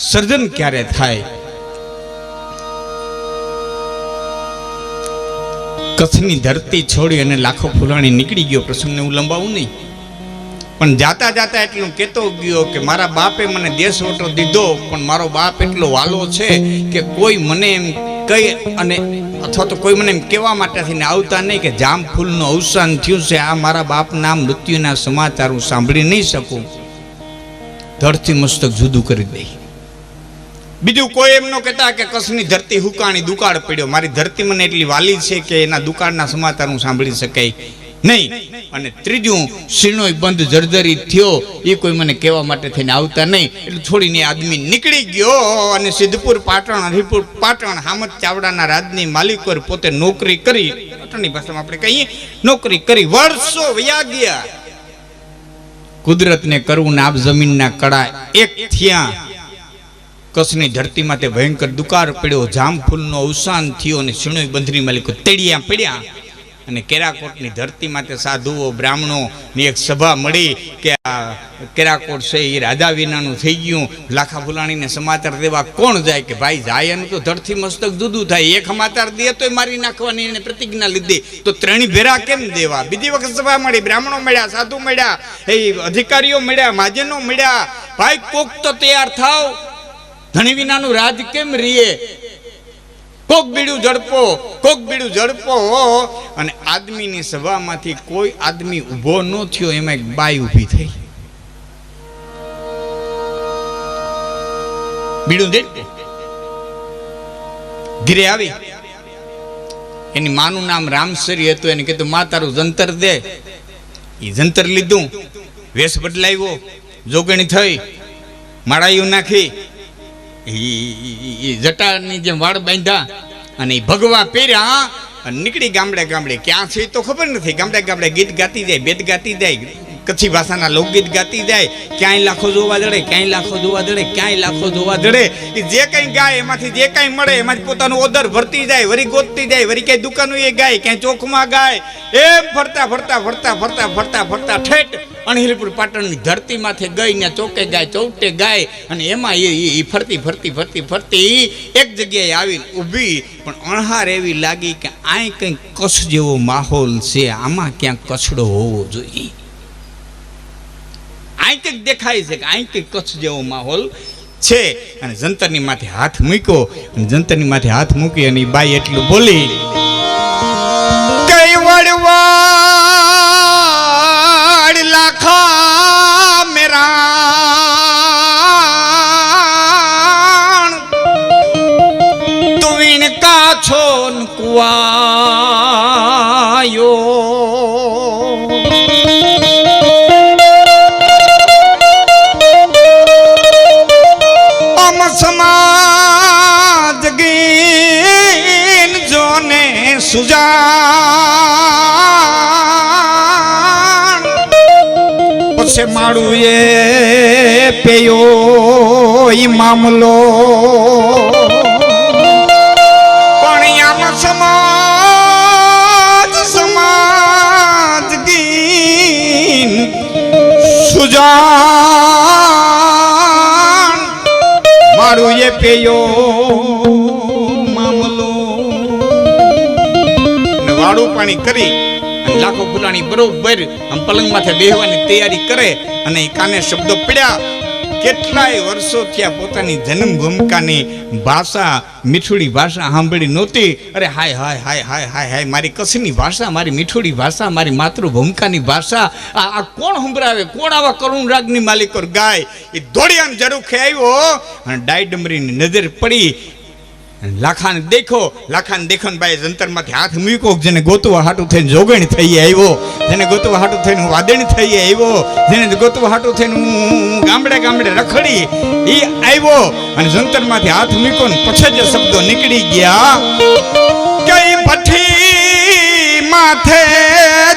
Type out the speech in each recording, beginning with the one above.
સર્જન ક્યારે થાય? કચ્છની ધરતી છોડી અને લાખો ફૂલાણી નીકળી ગયો. પ્રસંગને હું લંબાવું નહીં, પણ જાતા જાતા એટલું કહેતો ગયો કે મારા બાપે મને દેશ ઓટો દીધો, પણ મારો બાપ એટલો વાલો છે કે કોઈ મને એમ કહી અને અથવા તો કોઈ મને એમ કહેવા માટે થઈને આવતા નહીં કે જામફૂલનું અવસાન થયું છે. આ મારા બાપના મૃત્યુના સમાચાર હું સાંભળી નહીં શકું. ધરતી મસ્તક જુદું કરી દઈ. બીજું કોઈ એમ ન કહેતા કે કચ્છની ધરતી હુકાણી દુકાળ પડ્યો. મારી ધરતી મને એટલી વાલી છે કે એના દુકાળના સમાચાર હું સાંભળી શકાય નહીં. અને ત્રીજું, શીણોય બંધ જર્જરી થયો, એ કોઈ મને કહેવા માટે થઈને આવતા નહીં. એટલે છોડીને આદમી નીકળી ગયો અને સિદ્ધપુર પાટણ, હરિપુર પાટણ, હામદ ચાવડાના રાજની માલિકોર પોતે નોકરી કરી. પાટણની ભાષામાં આપણે કહીએ નોકરી કરી. વર્ષો વયા ગયા. કુદરતને કરવું ને આપ જમીનના કડા એક થયા. કચ્છની ધરતીમાં તે ભયંકર દુકાળ પડ્યો. જામફૂલનો અવસાન થયો અને શીણોય બંધની માલિકો તેડિયા પડ્યા. અને કેરાકોટની ધરતીમાં તે સાધુઓ બ્રાહ્મણોની એક સભા મળી કે આ કેરાકોટ છે એ રાજા વિનાનું થઈ ગયું. લાખા ફુલાણીને સમાચાર દેવા કોણ જાય? કે ભાઈ જાય એનું તો ધરતી મસ્તક જુદું થાય. એક સમાચાર દે તો મારી નાખવાની એને પ્રતિજ્ઞા લીધી, તો ત્રણેય ભેરા કેમ દેવા? બીજી વખત સભા મળી, બ્રાહ્મણો મળ્યા, સાધુ મળ્યા, એ અધિકારીઓ મળ્યા, મહાજનો મળ્યા. ભાઈ કોક તો તૈયાર થાવ, ધણી વિનાનું રાજ કેમ રીએ? કોક બીડું ઝડપો, કોક બીડું ઝડપો. અને આદમીની સભામાંથી કોઈ આદમી ઊભો ન થયો. એમાં એક બાઈ ઊભી થઈ. બીડું દે ઘીરે આવી. એની માનું નામ રામસરી હતું. એને કીધું માં તારું જંતર દે. એ જંતર લીધું, વેશ બદલાવ્યો, જોગણી થઈ, માળાયું નાખી, જટાની જેમ વાળ બાંધ્યા અને ભગવા પહેર્યા અને નીકળી ગામડે ગામડે. ક્યાં છે તો ખબર નથી. ગામડે ગામડે ગીત ગાતી જાય, બેદ ગાતી જાય, કચ્છી ભાષાના લોકગીત ગાતી જાય. ક્યાંય લાખો જોવા જડે, ક્યાંય લાખો જોવા જડે, ક્યાંય લાખો જોવા જડે. એ જે કંઈ ગાય એમાંથી જે કાંઈ મળે એમાંથી પોતાનું ઓદર ભરતી જાય, વરી ગોતતી જાય, વરી ક્યાંય દુકાનો એ ગાય, ક્યાંય ચોકમાં ગાય. એમ ફરતા ફરતા ફરતા ફરતા ફરતા ફરતા ઠેઠ અણહિલપુર પાટણની ધરતી માથે ગઈ ને ચોકે ગાય, ચૌટે ગાય. અને એમાં એ ફરતી ફરતી ફરતી ફરતી એક જગ્યાએ આવી ઊભી. પણ અણહાર એવી લાગી કે આ કંઈક કચ્છ જેવો માહોલ છે, આમાં ક્યાંક કચ્છડો હોવો જોઈએ. આ કંઈક દેખાય છે કે આ કંઈક કચ્છ જેવો માહોલ છે. અને જંતરની માથે હાથ મૂક્યો. અને જંતરની માથે હાથ મૂકી અને બાઈ એટલું બોલી, કઈ વળવા લાખા મેરાણ તું વિણ કાછો કુવાયો. અમ સમાજ ગીન જોને સુજા से माड़ू ये पेयो ई मामलो. समाज समाज गीन सुजान माड़ू ये पेयो मामलो. वाड़ू पानी करी લાખો ફૂલાણી બરોબર આમ પલંગ માથે બેહવાની તૈયારી કરે. અને કાને શબ્દો પડ્યા. કેટલાય વર્ષો થયા પોતાની જન્મભૂમિકાની ભાષા, મીઠુડી ભાષા સાંભળી નહોતી. અરે હાય હાય હાય હાય હાય હાય, મારી કચ્છની ભાષા, મારી મીઠુડી ભાષા, મારી માતૃભૂમિકાની ભાષા આ કોણ સંભળાવે? કોણ આવા કરુણ રાગની માલિકો ગાય? એ દોડિયાને ઝરૂખે આવ્યો અને ડાયડમરીની નજર પડી. લાખાને દેખો ને ભાઈ જંતરમાંથી હાથ મૂક્યો. જેને ગોતવા હાટું થઈને જોગણી થઈ આવ્યો, જેને ગોતવા હાટું થઈને હું વાદણી થઈ આવ્યો, જેને ગોતવા હાટું થઈને હું ગામડે ગામડે રખડી એ આવ્યો. અને જંતરમાંથી હાથ મૂક્યો ને પછી જે શબ્દો નીકળી ગયા, કઈ પઠી માથે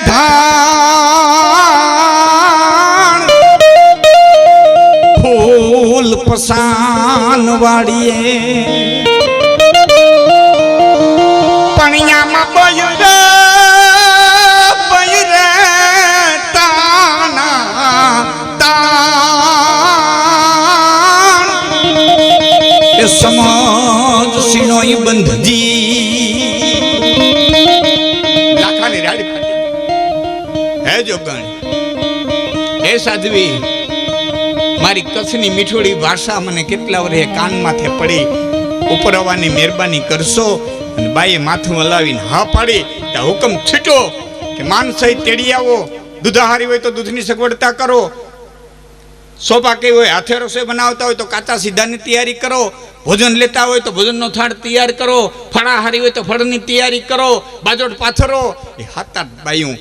ધાણ ફૂલ પસાન વાળીએ પણિયામાં બયરે તાના તા સાધવી, મારી કચ્છની મીઠોડી ભાષા મને કેટલા વર્ષે કાન માથે પડી, ઉપર આવવાની મહેરબાની કરશો. અને બાઈએ માથું હલાવીને હા પાડી. ત્યાં હુકમ છૂટો કે માનસઈ તેડી આવો, દૂધાહારી હોય તો દૂધની સગવડતા કરો, સોપા કેવી હોય હાથે રસોઈ બનાવતા હોય તો કાચા સીધાની તૈયારી કરો, ભોજન લેતા હોય તો ભોજનનો થાળ તૈયાર કરો, ફળાહારી હોય તો ફળની તૈયારી કરો, બાજોટ પાથરો. એ 7-8 બાયું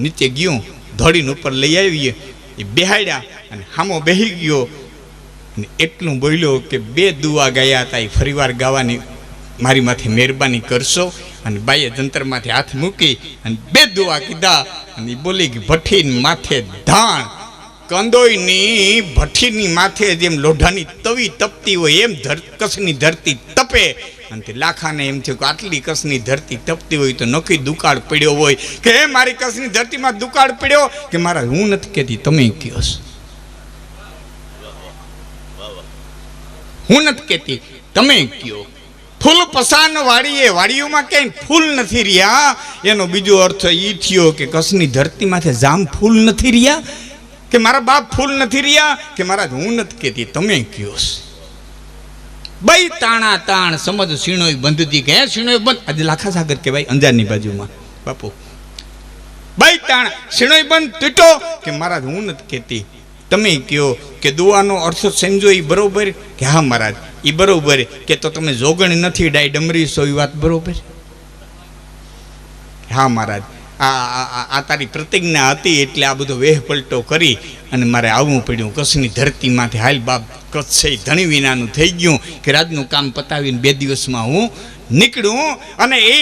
નીચે ગયું, ધોડીને ઉપર લઈ આવીએ, એ બેહાડ્યા અને હામો બેહી ગયો. અને એટલું બોલ્યો કે 2 દુઆ ગયા હતા, એ ફરીવાર ગાવાની મારી માથે મહેરબાની કરશો. અને બાઈએ જંતરમાંથી હાથ મૂકી અને 2 દુઆ કીધા. અને એ બોલી કે ભઠ્ઠી માથે ધાણ, કંદોઈની ભઠ્ઠીની માથે જેમ લોઢાની તવી તપતી હોય એમ કચ્છની ધરતી તપે. અને તે લાખાને એમ થયું કે આટલી કચ્છની ધરતી તપતી હોય તો નક્કી દુકાળ પડ્યો હોય કે હે મારી કચ્છની ધરતીમાં દુકાળ પડ્યો કે મારા હું નથી કહેતી, તમે કહો. હું નથી કહેતી, તમે કહો. ફૂલ પસાન વાડીએ, વાડીઓમાં ક્યાંય ફૂલ નથી રહ્યા, એનો બીજો અર્થ એ થયો કે કચ્છની ધરતીમાંથી જામ ફૂલ નથી રહ્યા, કે મારા બાપ ફૂલ નથી રહ્યા, કે મારા હું નથી કહેતી, તમે કહો. બઈ તાણા તાણ સમજ સીણોય બંધતી કે સીણોય બંધ. આજે લાખા સાગર કહેવાય અંજારની બાજુમાં બાપુ. બઈ તાણ સીણોય બંધ તૂટો કે મહારાજ હું નથી કહેતી, તમે કહો. કે દુઆનો અર્થ સમજો એ બરોબર કે હા મહારાજ એ બરોબર, કે તો તમે જોગણ નથી ડાય ડમરી છો એ વાત બરોબર. હા મહારાજ આ તારી પ્રતિજ્ઞા હતી એટલે આ બધો વેહ પલટો કરી અને મારે આવવું પડ્યું કચ્છની ધરતીમાંથી. હાલ બાપ કચ્છ છે ધણી વિનાનું થઈ ગયું કે રાજનું કામ પતાવીને 2 દિવસમાં હું નીકળું. અને એ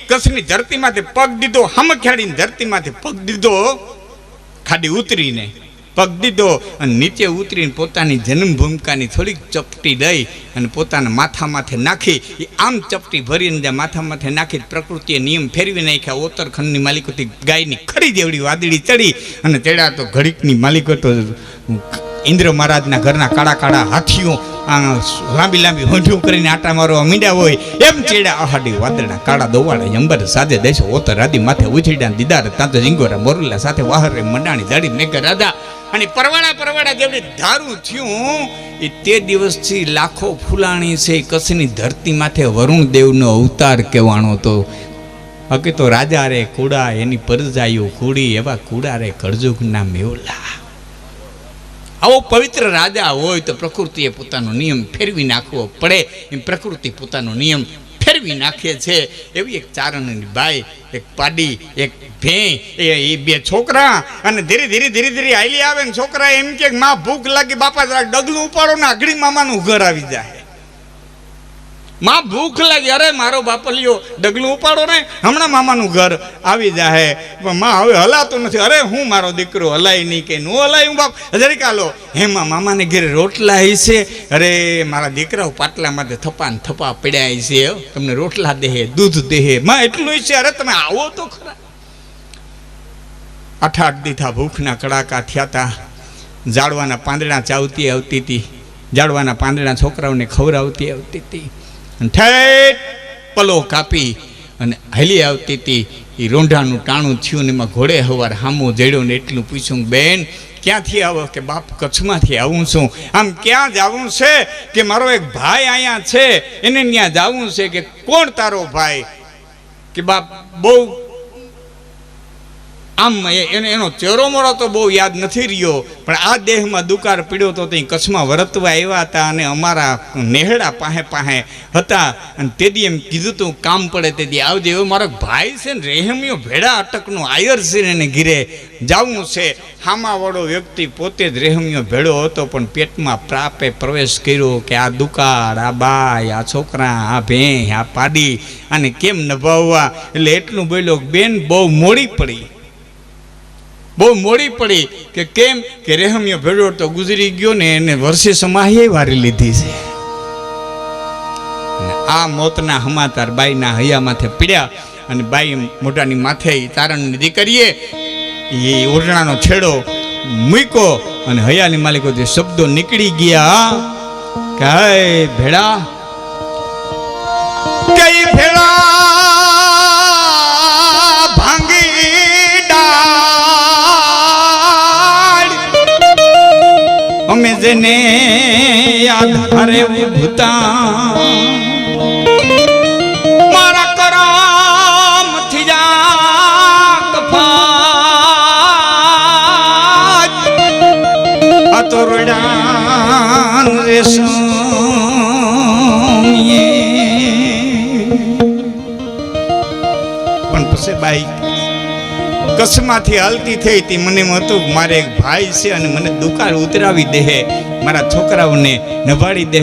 કચ્છની ધરતીમાંથી પગ દીધો, હમખ્યાળીની ધરતીમાંથી પગ દીધો, ખાડી ઉતરીને પગ દીધો અને નીચે ઉતરીને પોતાની જન્મભૂમિકાની થોડીક ચપટી લઈ અને પોતાના માથા માથે નાખી. એ આમ ચપટી ભરીને જ્યાં માથા માથે નાખી પ્રકૃતિએ નિયમ ફેરવી નાખ્યા. ઓતરખંડની માલિકોથી ગાયની ખરી જેવડી વાદળી ચડી અને તેડા તો ઘડીકની માલિકો તો ઇન્દ્ર મહારાજના ઘરના કાળા કાળા હાથીઓ લાંબી લાંબી હોંઠું કરીને આટા મારવા મીંડ્યા હોય એમ ચેડા અહાડી વાદળના કાળા દોવાળા અંબર સાજે દેશો ઓતર રાધી માથે ઉછીડા દીદાર તાંતો જીંગોરા મોરલા સાથે વાહરે મંડાણી દાડી મેઘ રાધા. અને પરવાડા જેવડી ધારું થયું એ તે દિવસથી લાખો ફૂલાણી છે કચ્છની ધરતી માથે વરુણ દેવનો અવતાર કહેવાનો હતો. હકી તો રાજા રે કુડા એની પરજાયું કુડી, એવા કુડા રે કળજુગના મેવલા. આવો પવિત્ર રાજા હોય તો પ્રકૃતિએ પોતાનો નિયમ ફેરવી નાખવો પડે, એમ પ્રકૃતિ પોતાનો નિયમ ફેરવી નાખે છે. એવી એક ચારણની બાઈ, એક પાડી, એક ભેં, એ 2 છોકરા. અને ધીરે ધીરે હાલી આવે ને છોકરા એમ કે માં ભૂખ લાગી, બાપા જરા ડગલું ઉપાડો ને આગળી મામાનું ઘર આવી જાય. માં ભૂખ લાગી, અરે મારો બાપલિયો ડગલું ઉપાડો ને હમણાં મામાનું ઘર આવી જાય. માં હવે હલાતો નથી, અરે હું મારો દીકરો હલાય નહીં કે નો હલાય હું બાપ જરી કાલો. હેમાં મામાને ઘેરે રોટલા છે, અરે મારા દીકરાઓ પાટલામાંથી થપા ને થપા પડ્યા છે, તમને રોટલા દેહે દૂધ દેહે. માં એટલું છે, અરે તમે આવો તો ખરા. 8 દીથા ભૂખના કડાકા થયા હતા. જાડવાના પાંદડા ચાવતી આવતી હતી, જાડવાના પાંદડા છોકરાઓને ખવડાવતી આવતી હતી. ઠેઠ પલો કાપી અને હાલી આવતી હતી. એ રોંઢાનું ટાણું થયું ને એમાં ઘોડે હવાર હામો જડ્યો ને એટલું પૂછ્યું, બેન ક્યાંથી આવો? કે બાપ કચ્છમાંથી આવું છું. આમ ક્યાં જવું છે? કે મારો એક ભાઈ અહીંયા છે એને ત્યાં જવું છે. કે કોણ તારો ભાઈ? કે બાપ બહુ આમ એનો ચહેરો મોડો તો બહુ યાદ નથી રહ્યો, પણ આ દેહમાં દુકાળ પીડ્યો તો ત્યાં કચ્છમાં વરતવા આવ્યા હતા અને અમારા નેહડા પાસે હતા. અને તેથી એમ કીધું તું કામ પડે તેથી આવજે. એવો મારો ભાઈ છે ને રેહમિયો ભેડા અટકનો આયર છે ને એને ઘીરે જવું છે. હામાવાળો વ્યક્તિ પોતે જ રેહમિયો ભેડો હતો પણ પેટમાં પ્રાપે પ્રવેશ કર્યો કે આ દુકાળ, આ બાઈ, આ છોકરા, આ ભેં, આ પાડી અને કેમ નભાવવા. એટલે એટલું બોલ્યો, બેન બહુ મોડી પડી, બહુ મોડી પડી. કે કેમ? કે રેહમિયો ભેડો તો ગુજરી ગયો ને એને વર્ષે સમાહી વારી લીધી છે. આ મોતના સમાચાર બાઈના હૈયા માથે પીડ્યા અને બાઈ મોટાની માથે તારણની દીકરીએ એ ઓરણાનો છેડો મૂક્યો અને હૈયાની માલિકો જે શબ્દો નીકળી ગયા કે હે ભેડા, કઈ ભેડા ભાંગી ડાળ અમે જેને આધારે ઉભતા મારા કરમ થી જા કફાત અતોરડાન રેશમીએ પણ પછી બાઈ કસમાંથી હાલતી થઈ હતી મને એમ હતું મારે એક ભાઈ છે અને મને દુકાળ ઉતરાવી દે મારા છોકરાઓને નભાડી દે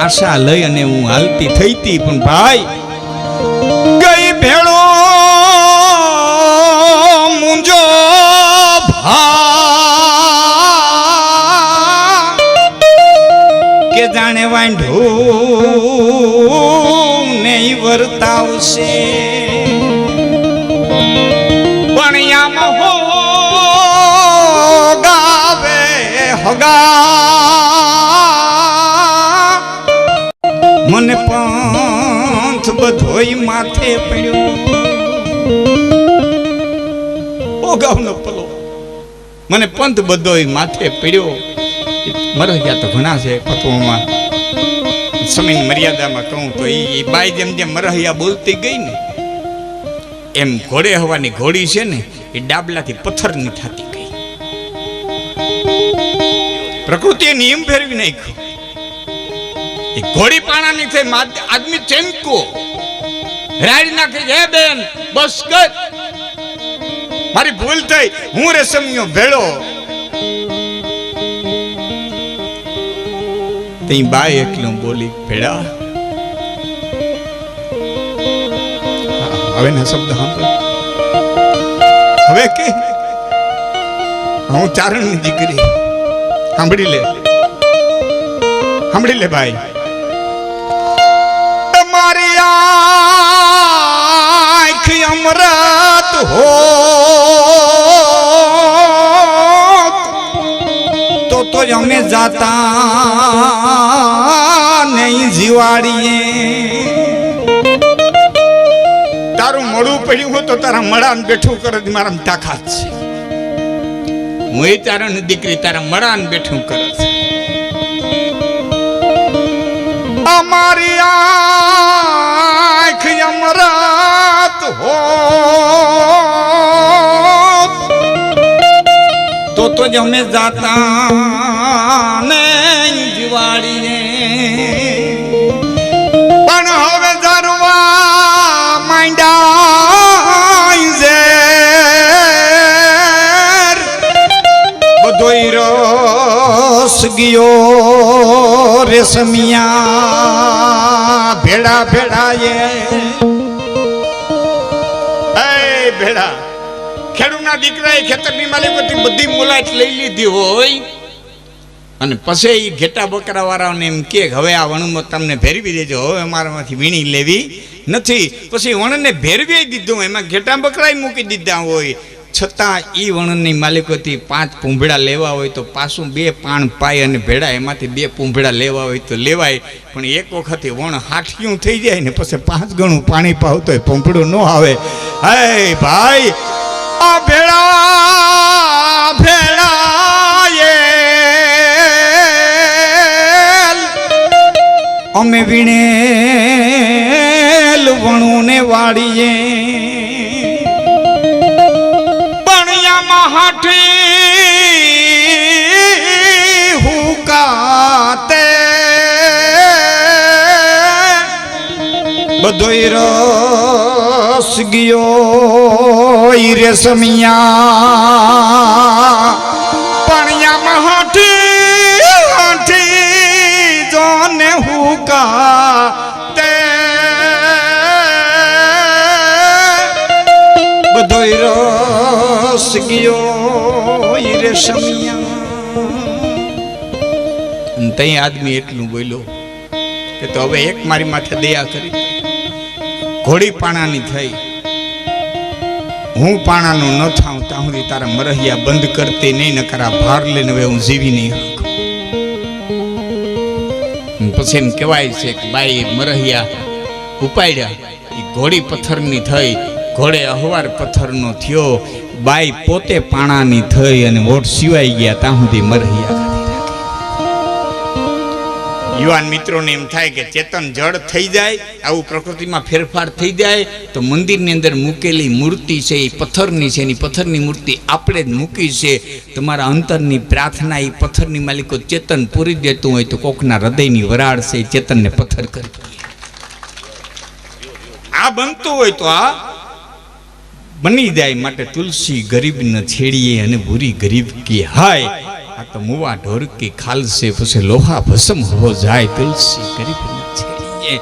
આશા લઈ અને હું હાલતી થઈ હતી પણ ભાઈ ગઈ ભેળો મુંજો ભા કે જાણે વાંઢું નહીં વર્તાવશે મને પંથ બધોય માથે પડ્યો ઓગાવનો પલો મને પંથ બધોય માથે પડ્યો મરહ્યા તો ઘણા છે પતવામાં સમયની મર્યાદામાં કહું તો એ બાઈ જેમ જેમ મરહ્યા બોલતી ગઈ ને એમ ઘોડે હવાની ઘોડી છે ને એ ડાબલાથી પથ્થરની થતી ગઈ પ્રકૃતિએ નિયમ ફેરવી નાખ્યો એ ઘોડી પાણાની થઈ આદમી ચેમકો રાડી નાખે હે બેન બસ કર મારી ભૂલ થઈ હું રેશમિયો ભેળો તે બાઈ એકલું બોલી ભેળા હવે ના શબ્દ સાંભળો હવે કે હું ચારણની દીકરી સાંભળી લે ભાઈ તમારી આંખ અમૃત હો તો અમે જાતા નહીં જીવાડીએ તારું મળું પડ્યું હોય તો તારા મળાને બેઠું કરે મારા તાકાત છે હું એ ચારણ દીકરી તારા મળાને બેઠું કરે છે અમારી આંખ અમૃત હો તો જ અમે જાતા નહીં જીવાડીએ પણ હવે જરવા માંડ્યા ઝેર બધોય રસ ગયો રેશમિયા ભેડા ભેડાએ એ ભેડા ખેડૂતના દીકરાએ ખેતરની માલિકોથી બધી મુલાકાત લઈ લીધી હોય અને પછી એ ઘેટા બકરા વાળાને એમ કે હવે આ વણમાં તમને ભેરવી દેજો હવે અમારામાંથી વીણી લેવી નથી પછી વણને ભેરવી દીધું એમાં ઘેટા બકરાય મૂકી દીધા હોય છતાં એ વણની માલિકોથી 5 પૂંભડા લેવા હોય તો પાછું 2 પાણ પાય અને ભેડા એમાંથી 2 પૂંભડા લેવા હોય તો લેવાય પણ એક વખતે વણ હાઠિયું થઈ જાય ને પછી 5 ગણું પાણી પાવ તો પૂંભડું ન આવે હે ભાઈ આ ભેડા ભેડા અમે વીણેલ વણું ને વાડીએ બણિયામાં હાઠી હુકાતે બધોય રસ ગયો રેશમિયા પણિયામાં હાઠી હાઠી જોને હુકા તે બધોય રસ ગયો રેશમિયા તઈ આદમી એટલું બોલ્યો કે તો હવે એક મારી માથે દયા કરી ઘોડી પાણાની થઈ હું પાણાનો ન થાઉં ત્યાં સુધી તારા મરહિયા બંધ કરતી નહીં નકરા ભાર લઈને હવે હું જીવી નહીં શકું પછી એમ કહેવાય છે કે બાઈ મરહિયા ઉપાડ્યા એ ઘોડી પથ્થરની થઈ ઘોડે અહવાર પથ્થરનો થયો બાઈ પોતે પાણાની થઈ અને વોટ સિવાય ગયા ત્યાં સુધી મરહિયા કાઢી રાખી યુવાન મિત્રોને એમ થાય કે ચેતન જળ થઈ જાય, આવું પ્રકૃતિમાં ફેરફાર થઈ જાય તો મંદિરની અંદર મૂકેલી મૂર્તિ છે એ પથ્થરની છે, એની પથ્થરની મૂર્તિ આપણે જ મૂકી છે. તમારા અંતરની પ્રાર્થના એ પથ્થરની માલિકો ચેતન પૂરી દેતું હોય તો કોકના હૃદયની વરાળ છે એ ચેતનને પથ્થર કરી. આ બનતું હોય તો આ બની જાય. માટે તુલસી ગરીબ ન છેડીએ અને ભૂરી ગરીબ કી હાય. આ તો મુવા ઢોર કી ખાલ સે પછી લોહા ભસમ હો જાય. તુલસી ગરીબ ન છેડીએ